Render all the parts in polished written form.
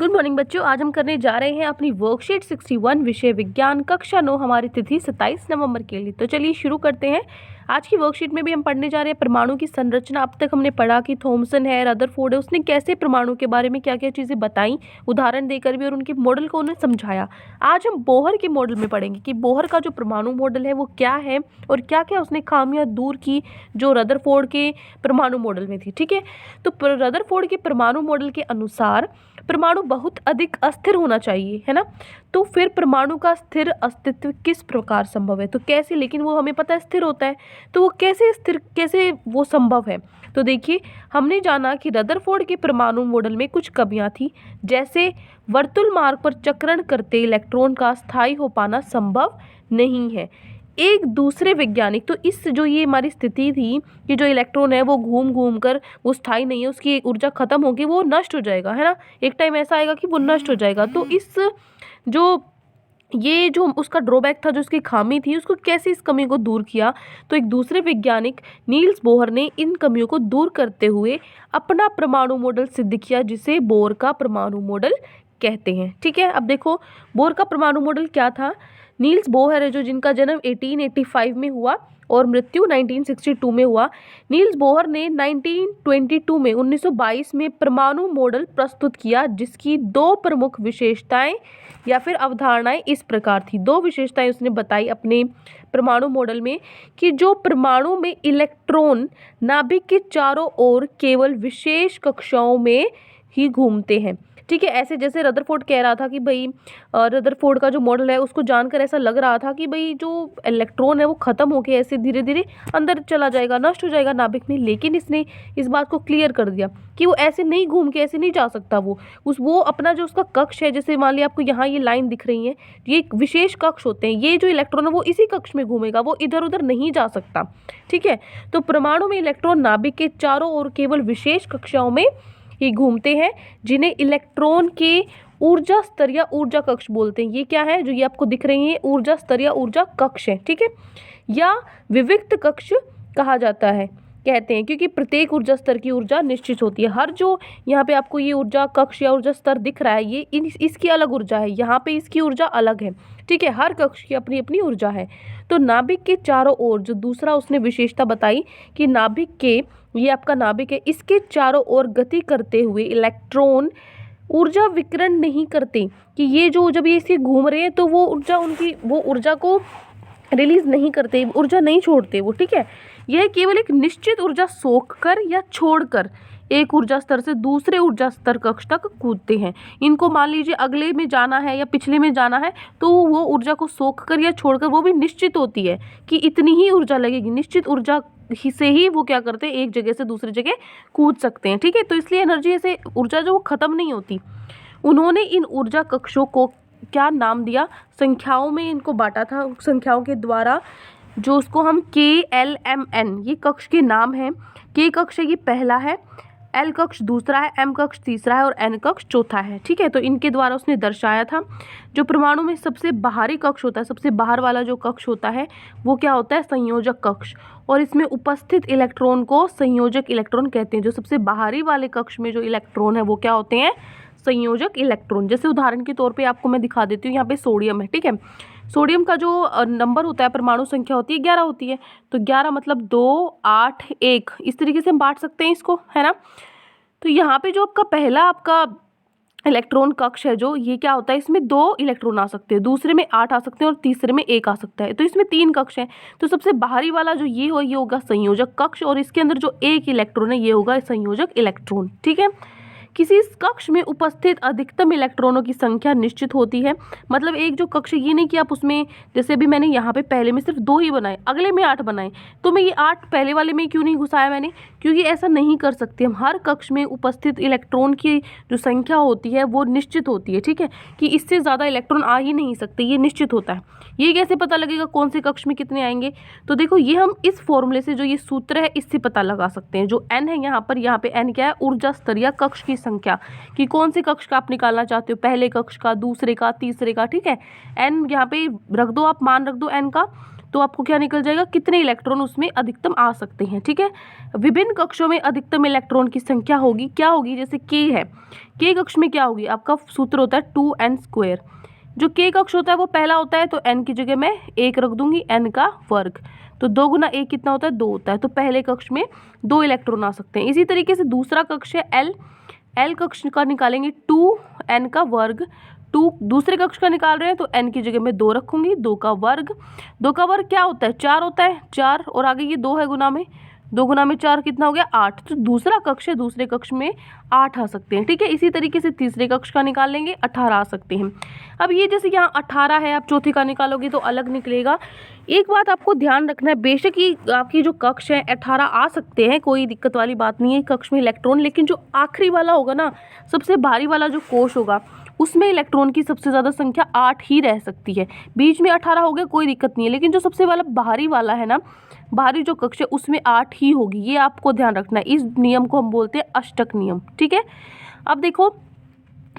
Good morning बच्चों, आज हम करने जा रहे हैं अपनी वर्कशीट 61 विषय विज्ञान कक्षा 9 हमारी तिथि 27 नवंबर के लिए। तो चलिए शुरू करते हैं। आज की वर्कशीट में भी हम पढ़ने जा रहे हैं परमाणु की संरचना। अब तक हमने पढ़ा कि थॉमसन है, रदरफोर्ड है, उसने कैसे परमाणु के बारे में क्या क्या चीज़ें बताई उदाहरण देकर भी, और उनके मॉडल को उन्हें समझाया। आज हम बोहर के मॉडल में पढ़ेंगे कि बोहर का जो परमाणु मॉडल है वो क्या है और क्या क्या उसने खामियां दूर की जो रदरफोर्ड के परमाणु मॉडल में थी। ठीक है, तो रदरफोर्ड के परमाणु मॉडल के अनुसार परमाणु बहुत अधिक अस्थिर होना चाहिए, है ना। तो फिर परमाणु का स्थिर अस्तित्व किस प्रकार संभव है, तो कैसे, लेकिन वो हमें पता है स्थिर होता है, तो वो कैसे स्थिर, कैसे वो संभव है। तो देखिए, हमने जाना कि रदरफोर्ड के परमाणु मॉडल में कुछ कमियां थी, जैसे वर्तुल मार्ग पर चक्रण करते इलेक्ट्रॉन का स्थायी हो पाना संभव नहीं है। एक दूसरे वैज्ञानिक, तो इस जो ये हमारी स्थिति थी कि जो इलेक्ट्रॉन है वो घूम घूम कर वो स्थायी नहीं है, उसकी ऊर्जा खत्म होगी, वो नष्ट हो जाएगा, है ना। एक टाइम ऐसा आएगा कि वो नष्ट हो जाएगा। तो इस जो ये जो उसका ड्रॉबैक था, जो उसकी खामी थी, उसको कैसे इस कमी को दूर किया, तो एक दूसरे वैज्ञानिक नील्स बोहर ने इन कमियों को दूर करते हुए अपना परमाणु मॉडल सिद्ध किया, जिसे बोर का परमाणु मॉडल कहते हैं। ठीक है, अब देखो बोर का परमाणु मॉडल क्या था। नील्स बोहर है जो जिनका जन्म 1885 में हुआ और मृत्यु 1962 में हुआ। नील्स बोहर ने 1922 में परमाणु मॉडल प्रस्तुत किया, जिसकी दो प्रमुख विशेषताएं या फिर अवधारणाएं इस प्रकार थी। दो विशेषताएं उसने बताई अपने परमाणु मॉडल में कि जो परमाणु में इलेक्ट्रॉन नाभिक के चारों ओर केवल विशेष कक्षाओं में ही घूमते हैं। ठीक है, ऐसे जैसे रदरफोर्ड कह रहा था कि भाई रदरफोर्ड का जो मॉडल है उसको जानकर ऐसा लग रहा था कि भाई जो इलेक्ट्रॉन है वो खत्म होकर ऐसे धीरे धीरे अंदर चला जाएगा, नष्ट हो जाएगा नाभिक में। लेकिन इसने इस बात को क्लियर कर दिया कि वो ऐसे नहीं घूम के ऐसे नहीं जा सकता। वो अपना जो उसका कक्ष है, जैसे मान लिया आपको यहाँ ये लाइन दिख रही है, ये एक विशेष कक्ष होते हैं। ये जो इलेक्ट्रॉन है वो इसी कक्ष में घूमेगा, वो इधर उधर नहीं जा सकता। ठीक है, तो परमाणु में इलेक्ट्रॉन नाभिक के चारों ओर केवल विशेष कक्षाओं में ही घूमते हैं, जिन्हें इलेक्ट्रॉन के ऊर्जा स्तर या ऊर्जा कक्ष बोलते हैं। ये क्या है जो ये आपको दिख रही है, ऊर्जा स्तर या ऊर्जा कक्ष है। ठीक है, या विविक्त कक्ष कहा जाता है, कहते हैं, क्योंकि प्रत्येक ऊर्जा स्तर की ऊर्जा निश्चित होती है। हर जो यहाँ पे आपको ये ऊर्जा कक्ष या ऊर्जा स्तर दिख रहा है, ये इसकी अलग ऊर्जा है, यहाँ पे इसकी ऊर्जा अलग है। ठीक है, हर कक्ष की अपनी अपनी ऊर्जा है। तो नाभिक के चारों ओर जो दूसरा उसने विशेषता बताई कि नाभिक के, ये आपका नाभिक है, इसके चारों ओर गति करते हुए इलेक्ट्रॉन ऊर्जा विकिरण नहीं करते, कि ये जो जब ये इसे घूम रहे हैं तो वो ऊर्जा को रिलीज नहीं करते, ऊर्जा नहीं छोड़ते वो। ठीक है, यह केवल एक निश्चित ऊर्जा सोख कर या छोड़कर एक ऊर्जा स्तर से दूसरे ऊर्जा स्तर कक्ष तक कूदते हैं। इनको मान लीजिए अगले में जाना है या पिछले में जाना है, तो वो ऊर्जा को सोख कर या छोड़कर, वो भी निश्चित होती है कि इतनी ही ऊर्जा लगेगी, निश्चित ऊर्जा से ही वो क्या करते हैं, एक जगह से दूसरी जगह कूद सकते हैं। ठीक है, तो इसलिए एनर्जी ऐसे ऊर्जा जो वो खत्म नहीं होती। उन्होंने इन ऊर्जा कक्षों को क्या नाम दिया, संख्याओं में इनको बांटा था, संख्याओं के द्वारा, जो उसको हम KLMN, ये कक्ष के नाम हैं। K कक्ष है ये पहला है, L कक्ष दूसरा है, M कक्ष तीसरा है और N कक्ष चौथा है। ठीक है, तो इनके द्वारा उसने दर्शाया था। जो परमाणु में सबसे बाहरी कक्ष होता है, सबसे बाहर वाला जो कक्ष होता है वो क्या होता है, संयोजक कक्ष, और इसमें उपस्थित इलेक्ट्रॉन को संयोजक इलेक्ट्रॉन कहते हैं। जो सबसे बाहरी वाले कक्ष में जो इलेक्ट्रॉन है वो क्या होते हैं, संयोजक इलेक्ट्रॉन। जैसे उदाहरण के तौर पे आपको मैं दिखा देती हूँ, यहाँ पे सोडियम है। ठीक है, सोडियम का जो नंबर होता है, परमाणु संख्या होती है 11 होती है। तो 11 मतलब 2, 8, 1, इस तरीके से हम बांट सकते हैं इसको, है ना। तो यहाँ पे जो आपका पहला आपका इलेक्ट्रॉन कक्ष है, जो ये क्या होता है, इसमें 2 इलेक्ट्रॉन आ सकते हैं, दूसरे में 8 आ सकते हैं और तीसरे में 1 आ सकता है। तो इसमें 3 कक्ष हैं। तो सबसे बाहरी वाला जो ये होगा संयोजक कक्ष, और इसके अंदर जो 1 इलेक्ट्रॉन है ये होगा संयोजक इलेक्ट्रॉन। ठीक है, किसी कक्ष में उपस्थित अधिकतम इलेक्ट्रॉनों की संख्या निश्चित होती है। मतलब एक जो कक्ष, ये नहीं कि आप उसमें, जैसे अभी मैंने यहाँ पे पहले में सिर्फ 2 ही बनाए, अगले में 8 बनाए, तो मैं ये 8 पहले वाले में क्यों नहीं घुसाया मैंने, क्योंकि ऐसा नहीं कर सकते हम। हर कक्ष में उपस्थित इलेक्ट्रॉन की जो संख्या होती है वो निश्चित होती है। ठीक है, कि इससे ज़्यादा इलेक्ट्रॉन आ ही नहीं सकते, ये निश्चित होता है। ये कैसे पता लगेगा कौन से कक्ष में कितने आएंगे, तो देखो ये हम इस फॉर्मूले से, जो ये सूत्र है, इससे पता लगा सकते हैं। जो N है यहाँ पे N क्या है, ऊर्जा स्तर या कक्ष की संख्या, कि कौन से कक्ष का आप निकालना चाहते हो, पहले कक्ष का, दूसरे का, तीसरे का। ठीक है, N यहाँ पे रख दो, आप मान रख दो N का। तो आपको क्या निकल जाएगा, कितने इलेक्ट्रॉन उसमें अधिकतम आ सकते हैं। ठीक है, विभिन्न कक्षों में अधिकतम इलेक्ट्रॉन की संख्या होगी, क्या होगी, जैसे के है, के कक्ष में क्या होगी, आपका सूत्र होता है 2n²। जो के कक्ष होता है वो पहला होता है, तो n की जगह मैं 1 रख दूंगी, n का वर्ग, तो 2 गुना 1 कितना होता है, 2 होता है। तो पहले कक्ष में 2 इलेक्ट्रॉन आ सकते हैं। इसी तरीके से दूसरा कक्ष है एल कक्ष का निकालेंगे 2n का वर्ग, 2 दूसरे कक्ष का निकाल रहे हैं तो n की जगह में 2 रखूंगी, 2 का वर्ग, 2 का वर्ग क्या होता है, 4 होता है, 4 और आगे ये 2 है गुना में, 2 गुना में 4 कितना हो गया, 8। तो दूसरा कक्ष है, दूसरे कक्ष में 8 आ सकते हैं। ठीक है, इसी तरीके से तीसरे कक्ष का निकाल लेंगे, 18 आ सकते हैं। अब ये जैसे यहाँ 18 है, आप चौथे का निकालोगे तो अलग निकलेगा। एक बात आपको ध्यान रखना है, बेशक ये आपकी जो कक्ष है 18 आ सकते हैं, कोई दिक्कत वाली बात नहीं है कक्ष में इलेक्ट्रॉन, लेकिन जो आखिरी वाला होगा ना, सबसे भारी वाला जो कोष होगा, उसमें इलेक्ट्रॉन की सबसे ज़्यादा संख्या 8 ही रह सकती है। बीच में 18 हो गया कोई दिक्कत नहीं है, लेकिन जो सबसे वाला भारी वाला है ना, भारी जो कक्ष है उसमें 8 ही होगी, ये आपको ध्यान रखना है। इस नियम को हम बोलते हैं अष्टक नियम। ठीक है, अब देखो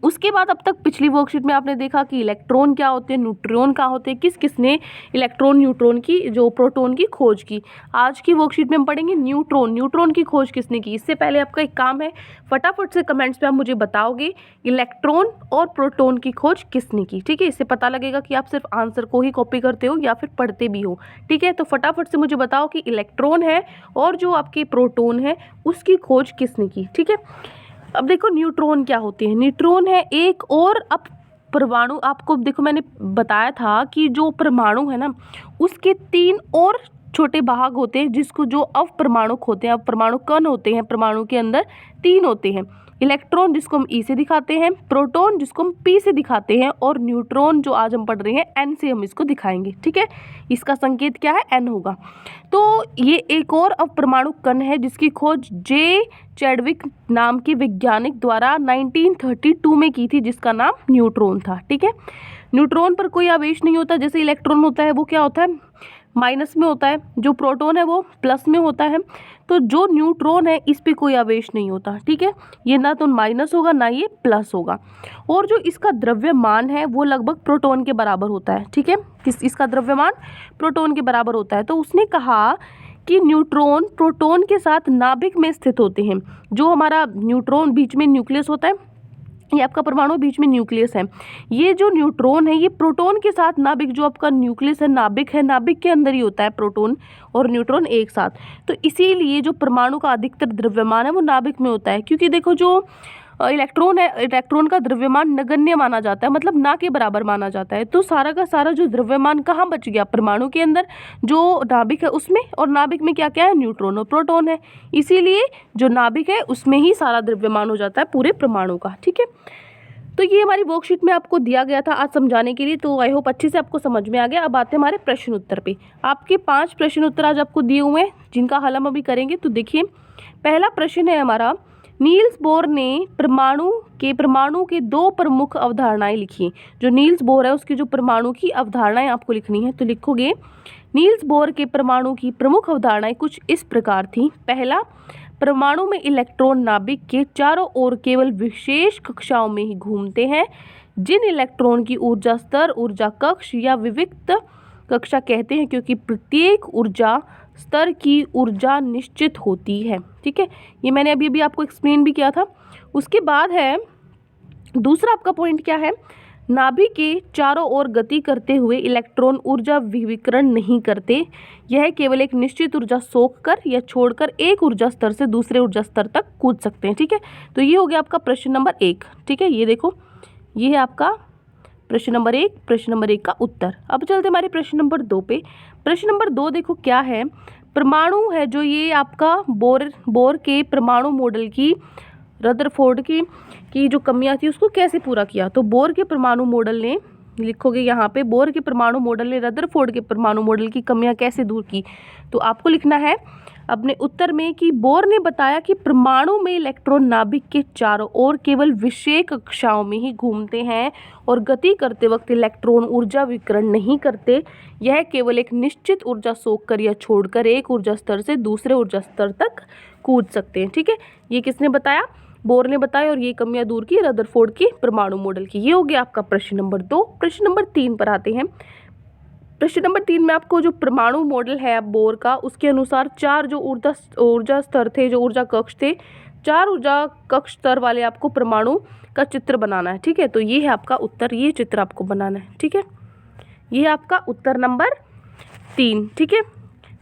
उसके बाद अब तक पिछली वर्कशीट में आपने देखा कि इलेक्ट्रॉन क्या होते हैं, न्यूट्रॉन क्या होते हैं, किस किसने इलेक्ट्रॉन न्यूट्रॉन की जो प्रोटॉन की खोज की। आज की वर्कशीट में हम पढ़ेंगे न्यूट्रॉन की खोज किसने की। इससे पहले आपका एक काम है, फटाफट से कमेंट्स में आप मुझे बताओगे इलेक्ट्रॉन और प्रोटॉन की खोज किसने की। ठीक है, इससे पता लगेगा कि आप सिर्फ आंसर को ही कॉपी करते हो या फिर पढ़ते भी हो। ठीक है, तो फटाफट से मुझे बताओ कि इलेक्ट्रॉन है और जो आपके प्रोटॉन है उसकी खोज किसने की। ठीक है, अब देखो न्यूट्रॉन क्या होते हैं। न्यूट्रॉन है एक और अब परमाणु, आपको देखो मैंने बताया था कि जो परमाणु है ना उसके 3 और छोटे भाग होते हैं, जिसको जो अवपरमाणुक होते हैं, अवपरमाणु कण होते हैं, परमाणु के अंदर 3 होते हैं। इलेक्ट्रॉन जिसको हम ई से दिखाते हैं, प्रोटॉन जिसको हम पी से दिखाते हैं, और न्यूट्रॉन जो आज हम पढ़ रहे हैं एन से हम इसको दिखाएंगे। ठीक है, इसका संकेत क्या है, एन होगा। तो ये एक और अवपरमाणु कण है जिसकी खोज जे चैडविक नाम के वैज्ञानिक द्वारा 1932 में की थी, जिसका नाम न्यूट्रॉन था। ठीक है, न्यूट्रॉन पर कोई आवेश नहीं होता, जैसे इलेक्ट्रॉन होता है वो क्या होता है, माइनस में होता है, जो प्रोटॉन है वो प्लस में होता है। तो जो न्यूट्रॉन है इस पे कोई आवेश नहीं होता। ठीक है, ये ना तो माइनस होगा ना ये प्लस होगा, और जो इसका द्रव्यमान है वो लगभग प्रोटॉन के बराबर होता है। ठीक है, इसका द्रव्यमान प्रोटॉन के बराबर होता है। तो उसने कहा कि न्यूट्रॉन प्रोटॉन के साथ नाभिक में स्थित होते हैं। जो हमारा न्यूट्रॉन बीच में न्यूक्लियस होता है, ये आपका परमाणु बीच में न्यूक्लियस है, ये जो न्यूट्रॉन है ये प्रोटॉन के साथ नाभिक, जो आपका न्यूक्लियस है नाभिक है, नाभिक के अंदर ही होता है प्रोटॉन और न्यूट्रॉन एक साथ। तो इसीलिए जो परमाणु का अधिकतर द्रव्यमान है वो नाभिक में होता है, क्योंकि देखो जो इलेक्ट्रॉन है, इलेक्ट्रॉन का द्रव्यमान नगण्य माना जाता है, मतलब ना के बराबर माना जाता है। तो सारा का सारा जो द्रव्यमान कहाँ बच गया, परमाणु के अंदर जो नाभिक है उसमें, और नाभिक में क्या क्या है, न्यूट्रॉन और प्रोटॉन है। इसीलिए जो नाभिक है उसमें ही सारा द्रव्यमान हो जाता है पूरे परमाणु का। ठीक है, तो ये हमारी वर्कशीट में आपको दिया गया था आज समझाने के लिए, तो आई होप अच्छे से आपको समझ में आ गया। अब आते हैं हमारे प्रश्न उत्तर पे। आपके 5 प्रश्न उत्तर आज आपको दिए हुए हैं, जिनका हल हम अभी करेंगे। तो देखिए, पहला प्रश्न है हमारा, नील्स बोर ने परमाणु के 2 प्रमुख अवधारणाएं लिखी। जो नील्स बोर है उसकी जो परमाणु की अवधारणाएं आपको लिखनी है, तो लिखोगे नील्स बोर के परमाणु की प्रमुख अवधारणाएं कुछ इस प्रकार थी। पहला, परमाणु में इलेक्ट्रॉन नाभिक के चारों ओर केवल विशेष कक्षाओं में ही घूमते हैं, जिन इलेक्ट्रॉन की ऊर्जा स्तर ऊर्जा कक्ष या विविक्त कक्षा कहते हैं, क्योंकि प्रत्येक ऊर्जा स्तर की ऊर्जा निश्चित होती है। ठीक है, ये मैंने अभी अभी आपको एक्सप्लेन भी किया था। उसके बाद है दूसरा आपका पॉइंट क्या है, नाभिक के चारों ओर गति करते हुए इलेक्ट्रॉन ऊर्जा विकिरण नहीं करते, यह केवल एक निश्चित ऊर्जा सोख कर या छोड़कर एक ऊर्जा स्तर से दूसरे ऊर्जा स्तर तक कूद सकते हैं। ठीक है, तो ये हो गया आपका प्रश्न नंबर 1। ठीक है, ये देखो ये है आपका प्रश्न नंबर 1, प्रश्न नंबर 1 का उत्तर। अब चलते हमारे प्रश्न नंबर 2 पे। प्रश्न नंबर 2 देखो क्या है, परमाणु है जो ये आपका बोर के परमाणु मॉडल की रदरफोर्ड की जो कमियां थी उसको कैसे पूरा किया। तो बोर के परमाणु मॉडल ने, लिखोगे यहाँ पे, बोर के परमाणु मॉडल ने रदरफोर्ड के परमाणु मॉडल की कमियां कैसे दूर की। तो आपको लिखना है अपने उत्तर में कि बोर ने बताया कि परमाणु में इलेक्ट्रॉन नाभिक के चारों ओर केवल विशेष कक्षाओं में ही घूमते हैं और गति करते वक्त इलेक्ट्रॉन ऊर्जा विकिरण नहीं करते, यह केवल एक निश्चित ऊर्जा सोखकर या छोड़कर एक ऊर्जा स्तर से दूसरे ऊर्जा स्तर तक कूद सकते हैं। ठीक है, ये किसने बताया, बोर ने बताया, और ये कमियां दूर की रदरफोर्ड की परमाणु मॉडल की। ये हो गया आपका प्रश्न नंबर 2। प्रश्न नंबर 3 पर आते हैं। प्रश्न नंबर 3 में आपको जो परमाणु मॉडल है बोर का, उसके अनुसार 4 जो ऊर्जा स्तर थे, जो ऊर्जा कक्ष थे, 4 ऊर्जा कक्ष स्तर वाले आपको परमाणु का चित्र बनाना है। ठीक है, तो ये है आपका उत्तर, ये चित्र आपको बनाना है। ठीक है, ये है आपका उत्तर नंबर 3। ठीक है,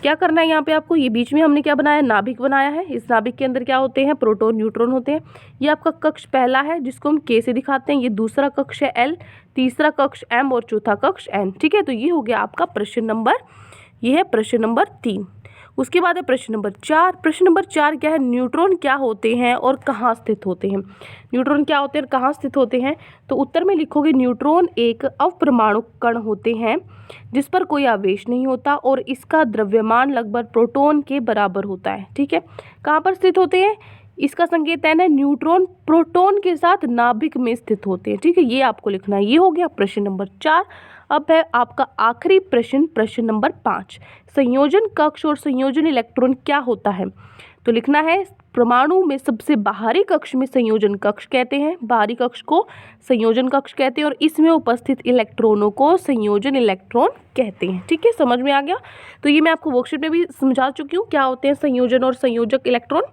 क्या करना है यहाँ पे आपको, ये बीच में हमने क्या बनाया, नाभिक बनाया है। इस नाभिक के अंदर क्या होते हैं, प्रोटॉन न्यूट्रॉन होते हैं। ये आपका कक्ष पहला है जिसको हम K से दिखाते हैं, ये दूसरा कक्ष है L, तीसरा कक्ष M और चौथा कक्ष N। ठीक है, तो ये हो गया आपका प्रश्न नंबर, ये है प्रश्न नंबर 3। उसके बाद है प्रश्न नंबर 4। प्रश्न नंबर 4 क्या है, न्यूट्रॉन क्या होते हैं और कहाँ स्थित होते हैं। न्यूट्रॉन क्या होते हैं और कहाँ स्थित होते हैं, तो उत्तर में लिखोगे न्यूट्रॉन एक अवपरमाणु कण होते हैं जिस पर कोई आवेश नहीं होता और इसका द्रव्यमान लगभग प्रोटॉन के बराबर होता है। ठीक है, कहाँ पर स्थित होते हैं, इसका संकेत है न्यूट्रॉन प्रोटॉन के साथ नाभिक में स्थित होते हैं। ठीक है, ये आपको लिखना है। ये हो गया प्रश्न नंबर 4। अब है आपका आखिरी प्रश्न, प्रश्न नंबर 5। संयोजन कक्ष और संयोजन इलेक्ट्रॉन क्या होता है, तो लिखना है परमाणु में सबसे बाहरी कक्ष में संयोजन कक्ष कहते हैं, बाहरी कक्ष को संयोजन कक्ष कहते हैं और इसमें उपस्थित इलेक्ट्रॉनों को संयोजन इलेक्ट्रॉन कहते हैं। ठीक है, समझ में आ गया। तो ये मैं आपको वर्कशीट में भी समझा चुकी हूँ क्या होते हैं संयोजन और संयोजक इलेक्ट्रॉन।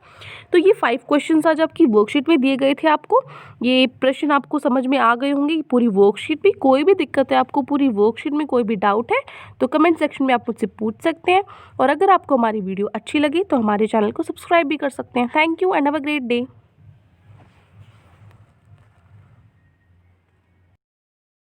तो ये 5 क्वेश्चंस आज आपकी वर्कशीट में दिए गए थे आपको, ये प्रश्न आपको समझ में आ गए होंगे पूरी वर्कशीट भी। कोई भी दिक्कत है आपको पूरी वर्कशीट में, कोई भी डाउट है तो कमेंट सेक्शन में आप मुझसे पूछ सकते हैं। और अगर आपको हमारी वीडियो अच्छी लगी तो हमारे चैनल को सब्सक्राइब भी कर सकते हैं। Thank you and have a great day.